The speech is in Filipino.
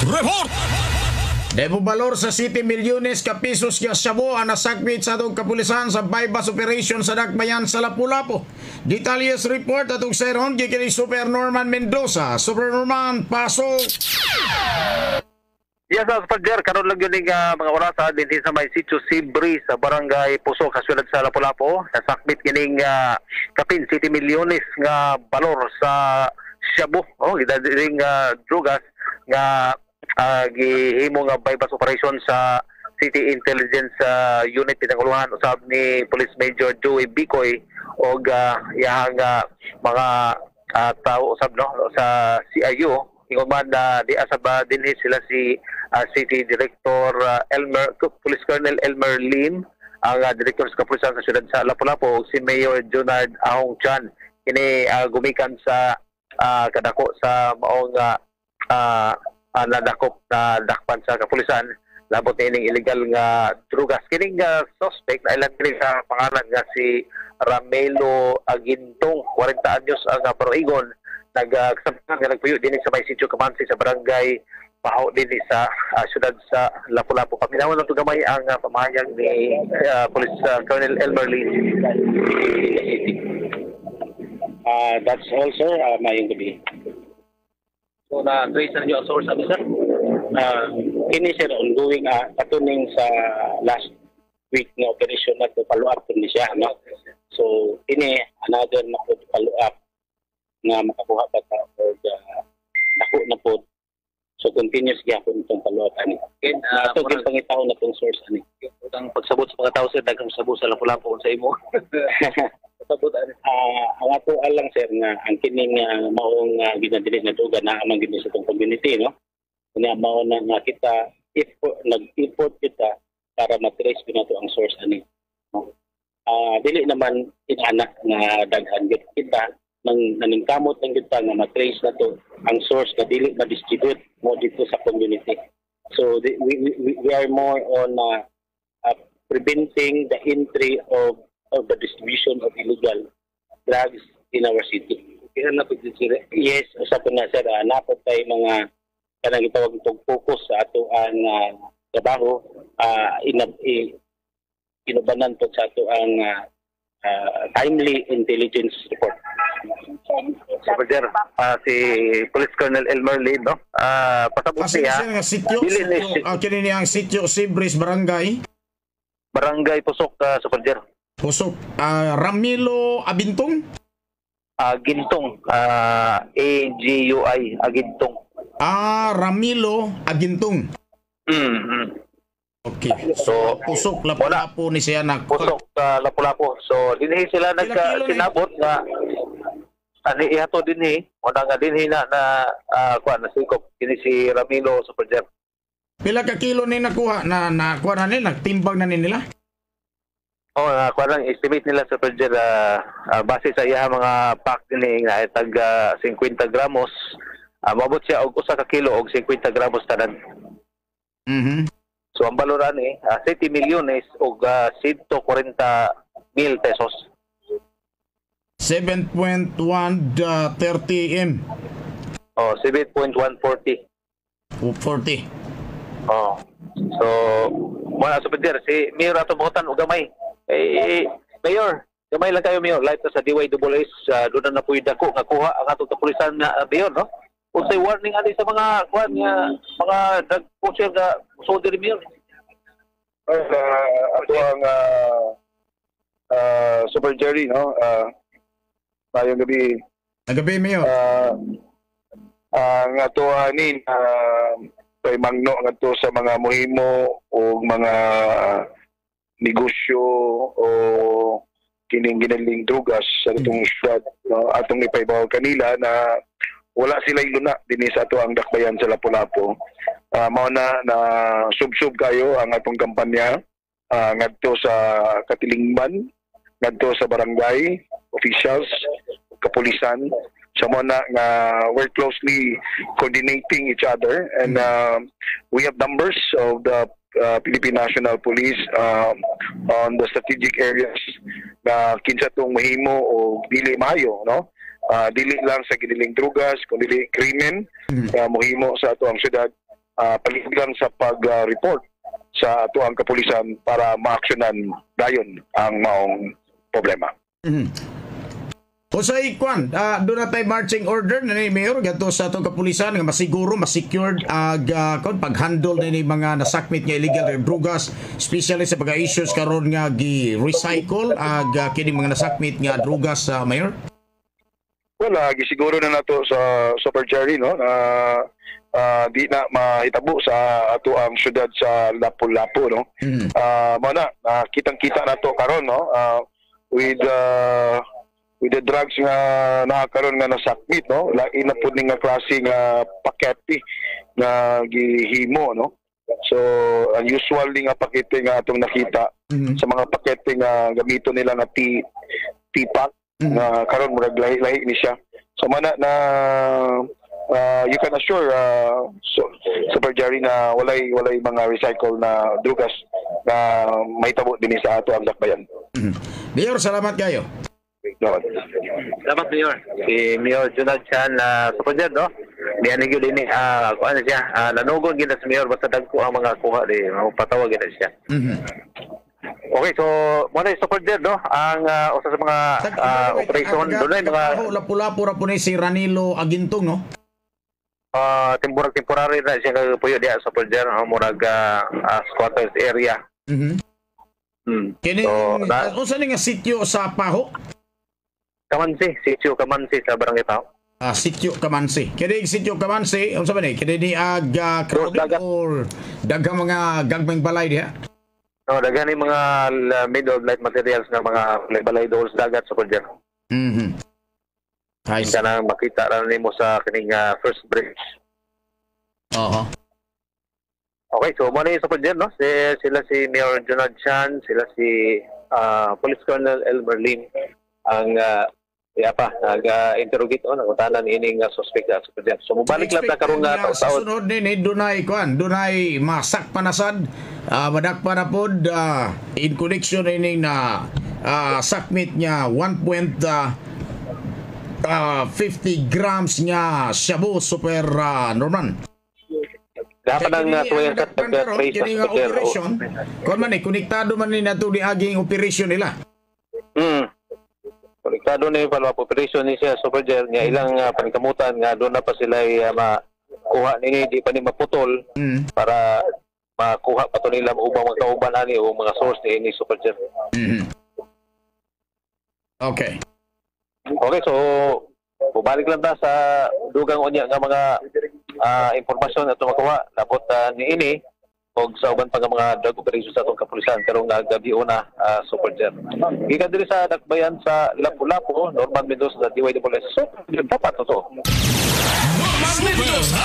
Report! Debo balor sa City milyones ka pisos nga shabu ang nasakmit sa atong kapulisan sa bypass operation sa Dakbayan sa Lapu-Lapu. Detalyes report atong Sairon kini Super Norman Mendoza. Super Norman, pasok! Yes, Super karon lang yun mga oras din sa may sitio Sibri sa barangay Puso, kasyudad sa Lapu-Lapu. Nasakmit kining kapin City milyones nga balor sa shabu, gidading drugas nga gihimo nga bypass operation sa City Intelligence Unit pinanguluhan usab ni Police Major Joey Bicoy og iyang mga tao usab sa CIU ingon man di asab dinhi sila si City Director Police Colonel Elmer Lim, ang Director sa Kapulisan sa Siyudad sa Lapu-Lapu, ug si Mayor Junard Ahong Chan kini gumikan sa kadako sa maong nadakop na dakpan sa kapulisan labot na ining illegal nga drugas. Kining suspect na ilan kini sa pangalan nga si Ramelo Agintong, 40 anyos ang paroigon, nagsampan nga nagpuyo din sa may sitio Kamansi sa barangay Paho din sa siyudad sa Lapu-Lapu. Paminawan lang ito gamay ang pamahayag ni Police Colonel Elmer Lee. That's all, sir. Mayong gabi. So na-trace na niyo ang source, sir? Kini, sir, ongoing katuning sa last week na operation na to follow up ni siya, no? So ini another na po follow up na makakuha pa ta or nako na po. So continuous gyapon itong follow up ani. Ato gyud pangitaw na tong source ani. Ang pagsabot sa mga tao, sir, daghang sabot sa Lapu-Lapu sa imo. Ang ato alang, sir, nga ang kining maong ginadili na duga na amang gini sa itong community, no? Kanya mao na nga kita nag-import kita para matrace ko na to ang source ani. No? Dili naman inanak nga daghan gid kita nang naningkamot lang kita nga matrace na to ang source na dili ma-distribute mo dito sa community. So we are more on preventing the entry of the distribution of illegal drugs in our city. Kaya na pwede, sir? Yes, usap na, sir. Napot tayo mga kanang itawag itong focus sa ato ang trabaho. Inubanan po sa ato ang timely intelligence report. Super, sir. Si Police Colonel Elmer Lee, no? Pasabot siya. Kini niya ang sitio Sibris Barangay Pusok, Super, sir. Pusok. Ramilo Abintong? Agintong. AGUI. Agintong. Ramilo Agintong. Okay. So, Pusok, Lapu-Lapu ni siya Pusok, Lapu-Lapu. So, dinhi sila nagsinabot nga ihato dinhi. Wala nga dinhi na nasikop. Kini si Ramilo Superjet. Pila ka kilo ni nakuha? Nakuha na nila? Nagtimbang na nila? Kuan estimate nila sa Superjet base sa iya mga pack dinhi nga tag 50 gramos. Mabot siya og 1 ka kilo og 50 gramos tanan. So ang baloran 7 milyones og 140,000 pesos. 7.130 M. 7.140. 40. So wala sa Superjet si Mayor ato buhotan og gamay. Mayor, gamay lang kayo, Mayor. Light sa DYSS, doon na napuy dako nga kuha ang atong kapulisan na Mayor, no? Kung say warning ali sa mga mga drug pusher nga soldier, Mayor. Ato ang Super Jerry, no? Mayong gabi. Gabi, Mayor. Ang ato anin kay mangno ngadto sa mga muhimo o mga negosyo o kining ginaling drugas sa itong squad, no? Atong ipaibaw kanila na wala sila iluna din sa ato ang Dakbayan sa Lapu-Lapu. Mao na sub-sub kayo ang atong kampanya ngadto sa katilingban, ngadto sa barangay officials, kapulisan. So muna nga we're closely coordinating each other and we have numbers of the Philippine National Police on the strategic areas na kinsa tong mahimo o dili maayo, no? Dili lang sa giniling drugas kundi krimen mohimo sa ato ang syudad paligang sa pag-report sa ato ang kapulisan para maaksyonan dayon ang maong problema. Usay kwan, doon na tayo marching order na ni Mayor gato sa atong kapulisan nga masiguro ma-secured pag-handle na ni mga nasakmit nga illegal drugas, especially sa pag-issues karon nga gi-recycle kini mga nasakmit nga drugas sa Mayor. Wala, gisiguro na nato sa Super Cherry, no, na di na mahitabo sa ato ang syudad sa Lapu-Lapu, no. Mana kitang-kita nato karon, no, with the drugs nga nakakaroon nga nasakmit, no, lain na pud nga klase nga pakete nga gihimo, no. So unusual nga pakete nga atong nakita sa mga pakete nga gamito nila nga T-pack nga karon murag lahi ni siya. So mana na you can assure Super Jerry na walay mga recycle na drugas na mahitabo din sa ato ang dakbayan. Mayor, salamat kayo. Salamat, Mayor. Si Mayor Junad Chan Super Jet, no? Diyan nagyo din ano siya, nanugon gina si Mayor basta dagko ang mga kuha di patawag gina siya. Okay, so muna yung Super Jet, no? Ang usa sa mga operation doon ay mga Lapu-Lapu ra po ni si Ranilo Agintong, no? temporary na siya puyo diya Super Jet, murag squatters area. Kini unsa ni nga sitio sa Paho? Kamansi, sitio Kamansi sa Barangay Tao. Sitio Kamansi. Kini sitio Kamansi, unsa ba ni? Kini ni crowded or daghang mga gagmayng balay diha? No, daghan ni mga made of light materials na mga balay doors dagat sa Puljer. Ay, kana makita ra nimo sa kining first bridge. Okay, so mo sa Puljer, no? Sila si Mayor Junad Chan, sila si Police Colonel Elmer Lim ang nag-interrogate nangutanan ining suspect sa Puljer. So mubalik lang ta karon nga taon. Sunod ni dunay masak panasad, madak pa na pod in connection ining na sakmit niya 1.50 grams niya shabu super Norman. Dapat ang tuwing sa pag-trace sa operation. Kung man konektado man ni nato di aging operation nila. Konektado ni palwa operation ni siya Super Gel niya ilang panikamutan nga doon na pa sila makuha ni di pa ni maputol para makuha pa to nila ubang mga kauban ani o mga source ni Super Gel. Okay. Okay, so bubalik lang ta sa dugang unya nga mga impormasyon na makuha dapat ni ini og sa uban pa nga mga drug operations sa atong kapulisan karong gabi una Super Gel. Gikan diri sa dakbayan sa Lapu-Lapu, Norman Mendoza sa DYWS. So, dapat to. Norman Mendoza